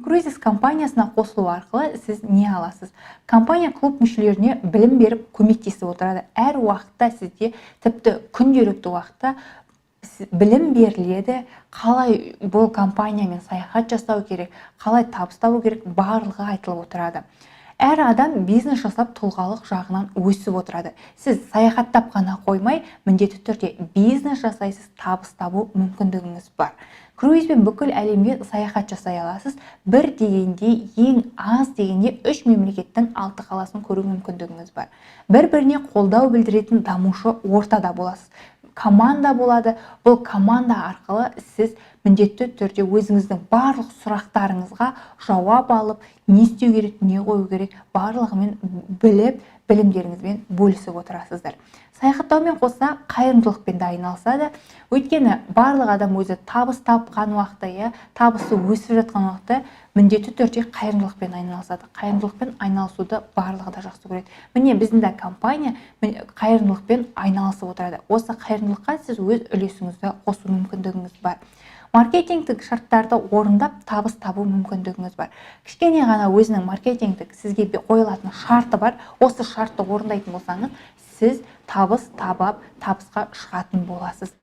Cruises компаниясына қосылу арқылы сіз не аласыз? Компания клуб мүшелеріне білім беріп көмектесіп отырады. Әр уақытта сізге, тіпті күнделікті уақытта білім беріледі, қалай бұл компаниямен саяхат жасау керек, қалай табыс табу керек, барлығы айтылып отырады. Әр адам бизнес жасап тұлғалық жағынан өсіп отырады. Сіз саяхаттап қана қоймай, міндетті түрде бизнес жасайсыз, табыс табу мүмкіндігіңіз бар. Круизбен бүкіл әлемге саяхат жасай аласыз. Бір дегенде, ең аз дегенде 3 мемлекеттің 6 қаласын көру мүмкіндігіңіз бар. Бір-біріне қолдау білдіретін дамушы ортада боласыз. Команда болады. Бұл команда арқылы сіз міндетті түрде өзіңіздің барлық сұрақтарыңызға жауап алып, не істеу керек, не қою керек, барлығымен біліп, білімдеріңізбен бөлісіп отырасыздар. Саяхаттаумен қоса қайырымдылықпен де айналысады. Өйткені барлық адам өзі табыс тапқан уақытта, табысы өсіп жатқан уақытта міндетті түрде қайырымдылықпен айналысады. Қайырымдылықпен айналысуды барлығы да жақсы көреді. Міне біздің де компания қайырымдылықпен айналысып отырады. Осы қайырымдылыққа сіз өз үлесіңізді қосу мүмкіндігіңіз бар. Маркетингтік шарттарды орындап табыс табу мүмкіндігіңіз бар. Кішкене ғана өзінің маркетингтік сізге қойылатын шарты бар. Осы шартты орындайтын болсаңыз, сіз табыс табап, табысқа шығатын боласыз.